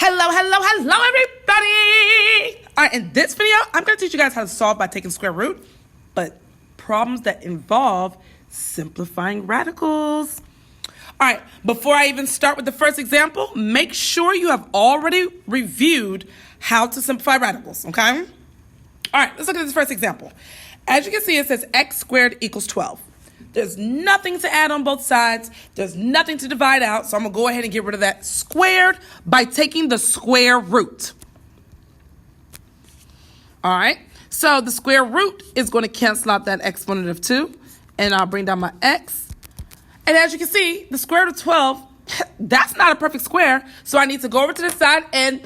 Hello, everybody. All right, in this video, I'm going to teach you guys how to solve by taking square root, but problems that involve simplifying radicals. All right, before I even start with the first example, make sure you have already reviewed how to simplify radicals, okay? All right, let's look at this first example. As you can see, it says x squared equals 12. There's nothing to add on both sides. There's nothing to divide out. So I'm going to go ahead and get rid of that squared by taking the square root. All right. So the square root is going to cancel out that exponent of 2. And I'll bring down my x. And as you can see, the square root of 12, that's not a perfect square. So I need to go over to the side and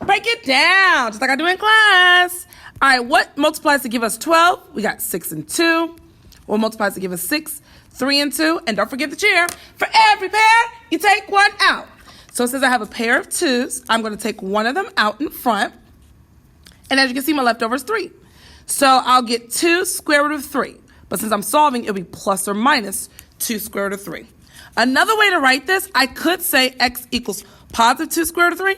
break it down, just like I do in class. All right. What multiplies to give us 12? We got 6 and 2. What multiplies to give us 6, 3, and 2. And don't forget the chair. For every pair, you take one out. So since I have a pair of 2s, I'm going to take one of them out in front. And as you can see, my leftover is 3. So I'll get 2 square root of 3. But since I'm solving, it'll be plus or minus 2 square root of 3. Another way to write this, I could say x equals positive 2 square root of 3.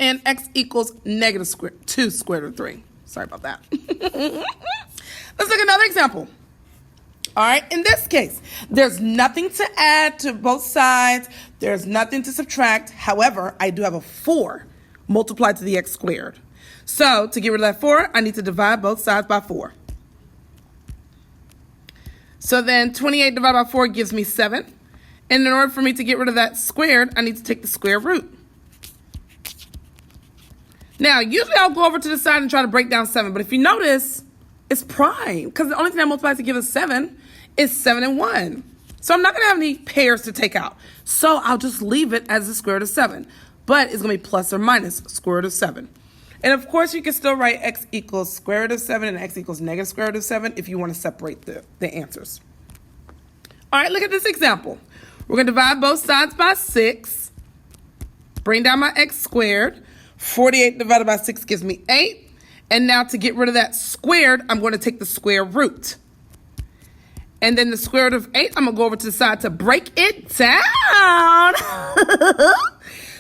And x equals negative 2 square root of 3. Sorry about that. Let's look at another example. All right, in this case, there's nothing to add to both sides. There's nothing to subtract. However, I do have a 4 multiplied to the x squared. So to get rid of that 4, I need to divide both sides by 4. So then 28 divided by 4 gives me 7. And in order for me to get rid of that squared, I need to take the square root. Now, usually I'll go over to the side and try to break down 7. But if you notice, it's prime, because the only thing that multiplies to give us 7 is 7 and 1. So I'm not going to have any pairs to take out. So I'll just leave it as the square root of 7. But it's going to be plus or minus square root of 7. And of course, you can still write x equals square root of 7 and x equals negative square root of 7 if you want to separate the answers. All right, look at this example. We're going to divide both sides by 6. Bring down my x squared. 48 divided by 6 gives me 8. And now to get rid of that squared, I'm going to take the square root. And then the square root of 8, I'm going to go over to the side to break it down.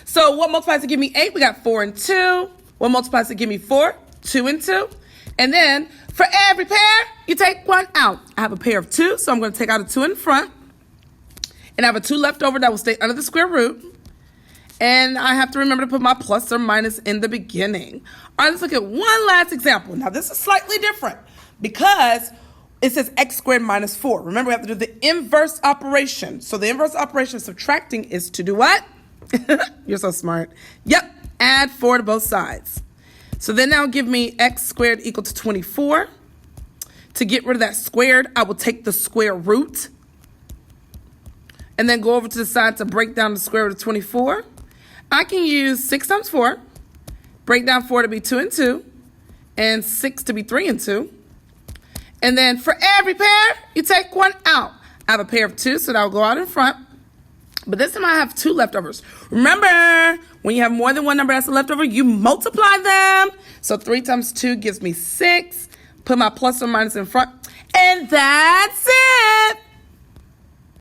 So what multiplies to give me 8? We got 4 and 2. What multiplies to give me 4? 2 and 2. And then for every pair, you take one out. I have a pair of 2, so I'm going to take out a 2 in front. And I have a 2 left over that will stay under the square root. And I have to remember to put my plus or minus in the beginning. All right, let's look at one last example. Now, this is slightly different because it says x squared minus 4. Remember, we have to do the inverse operation. So the inverse operation of subtracting is to do what? You're so smart. Yep, add 4 to both sides. So then that'll give me x squared equal to 24. To get rid of that squared, I will take the square root. And then go over to the side to break down the square root of 24. I can use 6 times 4, break down 4 to be 2 and 2, and 6 to be 3 and 2. And then for every pair, you take one out. I have a pair of 2, so that will go out in front. But this time I have 2 leftovers. Remember, when you have more than one number that's a leftover, you multiply them. So 3 times 2 gives me 6. Put my plus or minus in front. And that's it.